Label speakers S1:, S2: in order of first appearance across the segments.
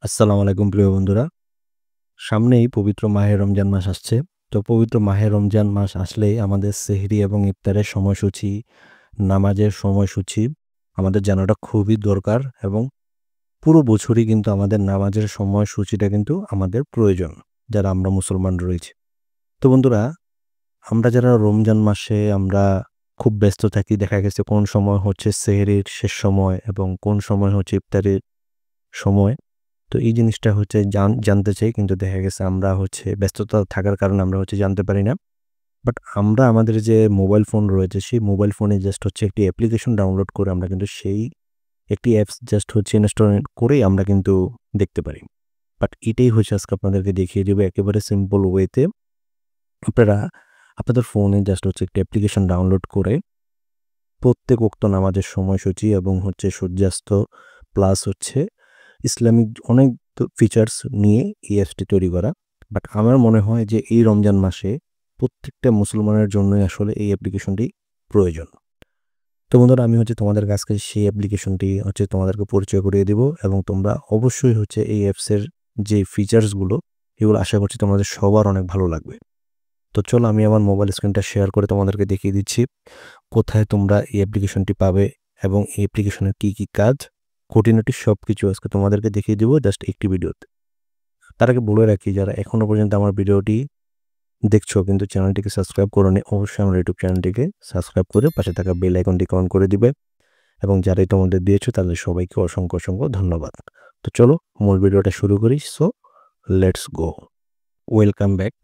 S1: আসসালামু আলাইকুম প্রিয় বন্ধুরা। সামনেই পবিত্র মাহে রমজান মাস আসছে। তো পবিত্র মাহে রমজান মাস আসলেই আমাদের সেহরি এবং ইফতারের সময়সূচি, নামাজের সময়সূচি আমাদের জানাটা খুবই দরকার এবং পুরো বছরই কিন্তু আমাদের নামাজের সময়সূচিটা কিন্তু আমাদের প্রয়োজন, যারা আমরা মুসলমান রয়েছি। তো বন্ধুরা, আমরা যারা রমজান মাসে আমরা খুব ব্যস্ত থাকি, দেখা গেছে কোন সময় হচ্ছে সেহরির শেষ সময় এবং কোন সময় হচ্ছে ইফতারের সময়। তো এই জিনিসটা হচ্ছে জানতে চাই, কিন্তু দেখা গেছে আমরা হচ্ছে ব্যস্ততা থাকার কারণে আমরা হচ্ছে জানতে পারি না। বাট আমরা আমাদের যে মোবাইল ফোন রয়েছে, সেই মোবাইল ফোনে জাস্ট হচ্ছে একটি অ্যাপ্লিকেশন ডাউনলোড করে আমরা কিন্তু সেই একটি অ্যাপস জাস্ট হচ্ছে ইনস্টল করেই আমরা কিন্তু দেখতে পারি। বাট এটাই হচ্ছে আজকে আপনাদেরকে দেখিয়ে দেবো একেবারে সিম্পল ওয়েতে। আপনারা আপনাদের ফোনে জাস্ট হচ্ছে একটি অ্যাপ্লিকেশন ডাউনলোড করে প্রত্যেক ওক্ত নামাজের সময়সূচি এবং হচ্ছে সূর্যাস্ত প্লাস হচ্ছে ইসলামিক অনেক ফিচার্স নিয়ে এই অ্যাপসটি তৈরি করা। বাট আমার মনে হয় যে এই রমজান মাসে প্রত্যেকটা মুসলমানের জন্যই আসলে এই অ্যাপ্লিকেশনটি প্রয়োজন। তো বন্ধুরা, আমি হচ্ছে তোমাদের কাছে সেই অ্যাপ্লিকেশনটি হচ্ছে তোমাদেরকে পরিচয় করিয়ে দিব এবং তোমরা অবশ্যই হচ্ছে এই অ্যাপসের যে ফিচার্সগুলো, এগুলো আশা করছি তোমাদের সবার অনেক ভালো লাগবে। তো চলো আমি আমার মোবাইল স্ক্রিনটা শেয়ার করে তোমাদেরকে দেখিয়ে দিচ্ছি কোথায় তোমরা এই অ্যাপ্লিকেশনটি পাবে এবং এই অ্যাপ্লিকেশনের কী কী কাজ, খুঁটিনাটি সব কিছু আজকে তোমাদেরকে দেখিয়ে দেবো জাস্ট একটি ভিডিওতে। তার আগে বলে রাখি, যারা এখনও পর্যন্ত আমার ভিডিওটি দেখছো কিন্তু চ্যানেলটিকে সাবস্ক্রাইব করোনি, অবশ্যই আমার ইউটিউব চ্যানেলটিকে সাবস্ক্রাইব করে পাশে থাকা বেল আইকনটিকে অন করে দিবে এবং যারাই তোমাদের দিয়েছো তাদের সবাইকে অসংখ্য অসংখ্য ধন্যবাদ। তো চলো মূল ভিডিওটা শুরু করি। So let's go. Welcome back.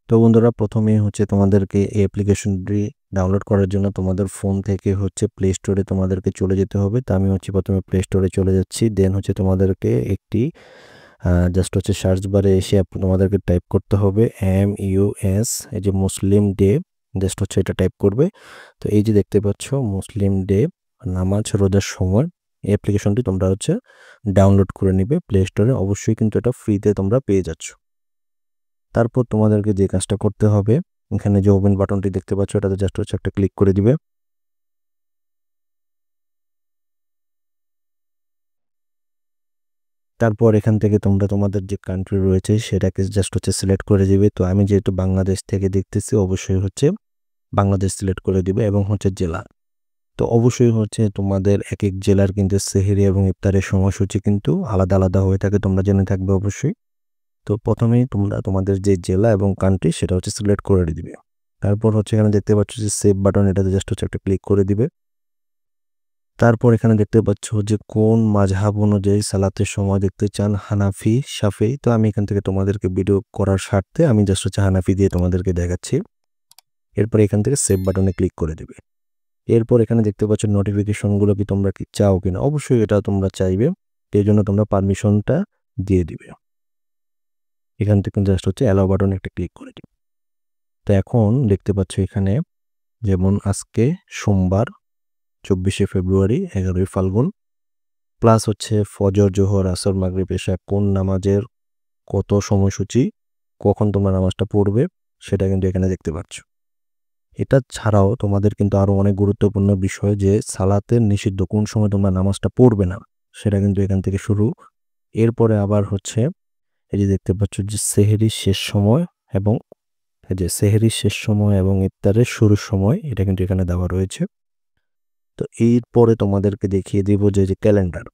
S1: তো বন্ধুরা, প্রথমেই হচ্ছে তোমাদেরকে এই অ্যাপ্লিকেশনটি ডাউনলোড করার জন্য তোমাদের ফোন থেকে হচ্ছে প্লে স্টোরে তোমাদেরকে চলে যেতে হবে। তো আমি হচ্ছে প্রথমে প্লে স্টোরে চলে যাচ্ছি, দেন হচ্ছে তোমাদেরকে একটি জাস্ট হচ্ছে সার্চ বারে এসে তোমাদেরকে টাইপ করতে হবে MUS, এই যে মুসলিম ডে, জাস্ট হচ্ছে এটা টাইপ করবে। তো এই যে দেখতে পাচ্ছ মুসলিম ডে, নামাজ রোজার সময়, এই অ্যাপ্লিকেশনটি তোমরা হচ্ছে ডাউনলোড করে নিবে প্লে স্টোরে। অবশ্যই কিন্তু এটা ফ্রিতে তোমরা পেয়ে যাচ্ছ। তারপর তোমাদেরকে যে কাজটা করতে হবে, এখানে যে ওপেন বাটনটি দেখতে পাচ্ছ এটাতে জাস্ট হচ্ছে একটা ক্লিক করে দিবে। তারপর এখান থেকে তোমরা তোমাদের যে কান্ট্রি রয়েছে সেটাকে জাস্ট হচ্ছে সিলেক্ট করে দিবে। তো আমি যেহেতু বাংলাদেশ থেকে দেখতেছি, অবশ্যই হচ্ছে বাংলাদেশ সিলেক্ট করে দিবে এবং হচ্ছে জেলা। তো অবশ্যই হচ্ছে তোমাদের এক এক জেলার কিন্তু সেহরি এবং ইফতারের সময়সূচি কিন্তু আলাদা আলাদা হয়ে থাকে, তোমরা জেনে থাকবে অবশ্যই। তো প্রথমেই তোমরা তোমাদের যে জেলা এবং কান্ট্রি সেটা হচ্ছে সিলেক্ট করে দিবে। তারপর হচ্ছে এখানে দেখতে পাচ্ছ যে সেভ বাটন, এটাতে জাস্ট হচ্ছে একটা ক্লিক করে দিবে। তারপর এখানে দেখতে পাচ্ছ যে কোন মাযহাব অনুযায়ী সালাতের সময় দেখতে চান, হানাফি, শাফেঈ। তো আমি এখান থেকে তোমাদেরকে ভিডিও করার স্বার্থে আমি জাস্ট হচ্ছে হানাফি দিয়ে তোমাদেরকে দেখাচ্ছি। এরপর এখান থেকে সেভ বাটনে ক্লিক করে দেবে। এরপর এখানে দেখতে পাচ্ছ নোটিফিকেশনগুলো কি তোমরা কি চাও কিনা, অবশ্যই এটা তোমরা চাইবে, এই জন্য তোমরা পারমিশনটা দিয়ে দিবে। এখান থেকে জাস্ট হচ্ছে অ্যালাউ বাটনে একটা ক্লিক করে দিবে। তো এখন দেখতে পাচ্ছ এখানে যেমন আজকে সোমবার 24শে ফেব্রুয়ারি, 11ই ফাল্গুন, প্লাস হচ্ছে ফজর, জোহর, আসর, মাগরিব, এশা কোন নামাজের কত সময়সূচি, কখন তোমরা নামাজটা পড়বে সেটা কিন্তু এখানে দেখতে পাচ্ছ। এটা ছাড়াও তোমাদের কিন্তু আরও অনেক গুরুত্বপূর্ণ বিষয়, যে সালাতের নিষিদ্ধ কোন সময় তোমরা নামাজটা পড়বে না সেটা কিন্তু এখান থেকে শুরু। এরপরে আবার হচ্ছে এই যে দেখতে পাচ্ছ যে সেহরির শেষ সময় এবং এই যে সেহরির শেষ সময় এবং ইফতারের শুরুর সময়, এটা কিন্তু এখানে দেওয়া রয়েছে। তো এরপরে তোমাদেরকে দেখিয়ে দিব যে ক্যালেন্ডার।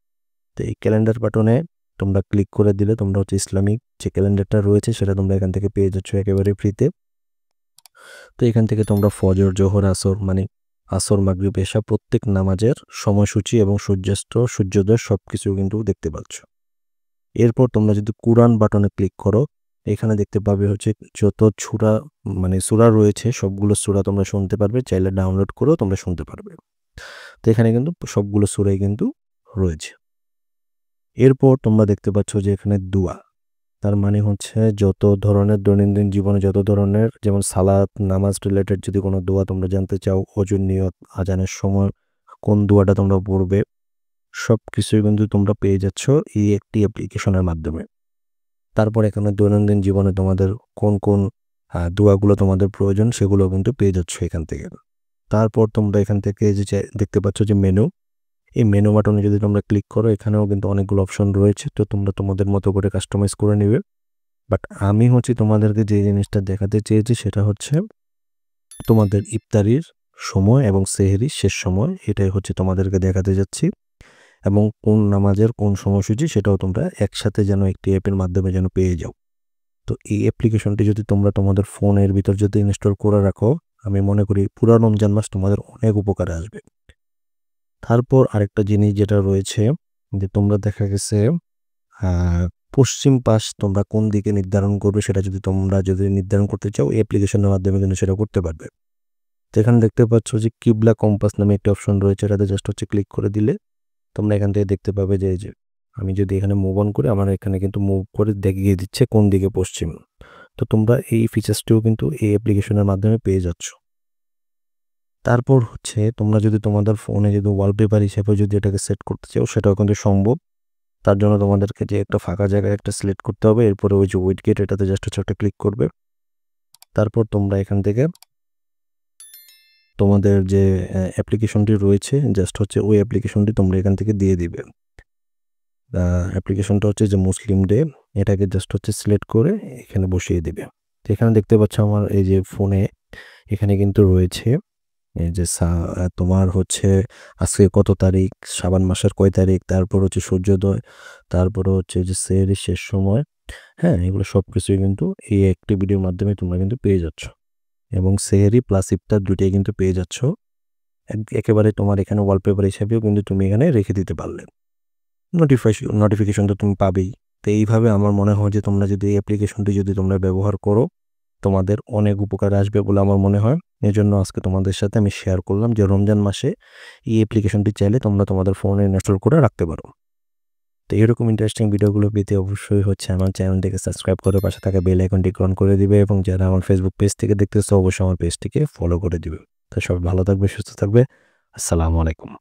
S1: তো এই ক্যালেন্ডার বাটনে তোমরা ক্লিক করে দিলে তোমরা হচ্ছে ইসলামিক যে ক্যালেন্ডারটা রয়েছে সেটা তোমরা এখান থেকে পেয়ে যাচ্ছ একেবারে ফ্রিতে। তো এখান থেকে তোমরা ফজর, জোহর, আসর মানে আসর, মাগরিব, এশা প্রত্যেক নামাজের সময়সূচি এবং সূর্যাস্ত, সূর্যোদয় সব কিছু কিন্তু দেখতে পাচ্ছ। এরপর তোমরা যদি কুরআন বাটনে ক্লিক করো, এখানে দেখতে পাবে হচ্ছে যত সূরা মানে সূরা রয়েছে সবগুলো সূরা তোমরা শুনতে পারবে, চাইলে ডাউনলোড করেও তোমরা শুনতে পারবে। তো এখানে কিন্তু সবগুলো সূরাই কিন্তু রয়েছে। এরপর তোমরা দেখতে পাচ্ছ যে এখানে দোয়া, তার মানে হচ্ছে যত ধরনের দৈনন্দিন জীবনে যত ধরনের, যেমন সালাত, নামাজ রিলেটেড যদি কোনো দোয়া তোমরা জানতে চাও, ওযুর নিয়ত, আজানের সময় কোন দোয়াটা তোমরা পড়বে, সব কিছুই কিন্তু তোমরা পেয়ে যাচ্ছ এই একটি অ্যাপ্লিকেশনের মাধ্যমে। তারপর এখানে দৈনন্দিন জীবনে তোমাদের কোন কোন দোয়াগুলো তোমাদের প্রয়োজন সেগুলো কিন্তু পেয়ে যাচ্ছ এখান থেকে। তারপর তোমরা এখান থেকে যে দেখতে পাচ্ছ যে মেনু, এই মেনু বাটনে যদি তোমরা ক্লিক করো এখানেও কিন্তু অনেকগুলো অপশন রয়েছে, তো তোমরা তোমাদের মতো করে কাস্টমাইজ করে নেবে। বাট আমি তোমাদেরকে যে জিনিসটা দেখাতে চেয়েছি সেটা হচ্ছে তোমাদের ইফতারির সময় এবং সেহরির শেষ সময়, এটাই তোমাদেরকে দেখাতে যাচ্ছি। এবং কোন নামাজের কোন সময়সূচি সেটাও তোমরা একসাথে যেন একটি অ্যাপের মাধ্যমে যেন পেয়ে যাও। তো এই অ্যাপ্লিকেশনটি যদি তোমরা তোমাদের ফোনের ভিতর যদি ইনস্টল করে রাখো, আমি মনে করি পুরো রমজান মাস তোমাদের অনেক উপকারে আসবে। তারপর আরেকটা জিনিস যেটা রয়েছে যে তোমরা দেখা গেছে পশ্চিম পাশ তোমরা কোন দিকে নির্ধারণ করবে, সেটা তোমরা যদি নির্ধারণ করতে চাও এই অ্যাপ্লিকেশনের মাধ্যমে কিন্তু সেটা করতে পারবে। তো এখানে দেখতে পাচ্ছ যে কিবলা কম্পাস নামে একটি অপশন রয়েছে, এটাতে জাস্ট ক্লিক করে দিলে তোমরা এখান থেকে দেখতে পাবে যে আমি যদি এখানে মুভ অন করি আমার এখানে কিন্তু মুভ করে দেখিয়ে দিচ্ছে কোন দিকে পশ্চিম। তো তোমরা এই ফিচার্সটিও কিন্তু এই অ্যাপ্লিকেশনের মাধ্যমে পেয়ে যাচ্ছ। তারপর তোমরা যদি তোমাদের ফোনে যদি ওয়ালপেপার হিসেবে যদি এটাকে সেট করতে চাও সেটাও কিন্তু সম্ভব। তার জন্য তোমাদেরকে যে একটা ফাঁকা জায়গায় একটা সিলেক্ট করতে হবে, এরপরে ওই যে উইডগেট এটাতে জাস্ট একটা ক্লিক করবে। তারপর তোমরা এখান থেকে তোমাদের যে অ্যাপ্লিকেশনটি রয়েছে জাস্ট ওই অ্যাপ্লিকেশনটি তোমরা এখান থেকে দিয়ে দিবে। অ্যাপ্লিকেশনটা যে মুসলিম ডে, এটাকে জাস্ট সিলেক্ট করে এখানে বসিয়ে দিবে। তো এখানে দেখতে পাচ্ছ আমার এই যে ফোনে এখানে কিন্তু রয়েছে এই যে তোমার আজকে কত তারিখ, শাবান মাসের কয় তারিখ, তারপর সূর্যোদয়, তারপর যে সেহরির শেষ সময়। হ্যাঁ, এগুলো সব কিছুই কিন্তু এই একটি ভিডিওর মাধ্যমে তোমরা কিন্তু পেয়ে যাচ্ছ, এবং সেহরি প্লাস ইফতার দুইটাই কিন্তু পেয়ে যাচ্ছ একেবারে। তোমার এখানে ওয়ালপেপার হিসাবেও কিন্তু তুমি এখানে রেখে দিতে পারলে, নোটিফিকেশন তো তুমি পাবেই। তো এইভাবে আমার মনে হয় যে তোমরা যদি এই অ্যাপ্লিকেশনটি যদি তোমরা ব্যবহার করো তোমাদের অনেক উপকার আসবে বলে আমার মনে হয়। এজন্য আজকে তোমাদের সাথে আমি শেয়ার করলাম যে রমজান মাসে এই অ্যাপ্লিকেশনটি চাইলে তোমরা তোমাদের ফোনে ইনস্টল করে রাখতে পারো। তো এরকম ইন্টারেস্টিং ভিডিওগুলো পেতে অবশ্যই আমার চ্যানেলটিকে সাবস্ক্রাইব করে পাশে থাকা বেল আইকনটি অন করে দিবে, এবং যারা আমার ফেসবুক পেজ থেকে দেখতেছো অবশ্যই আমার পেজটিকে ফলো করে দিবে। তো সবাই ভালো থাকবে, সুস্থ থাকবে। আসসালামু আলাইকুম।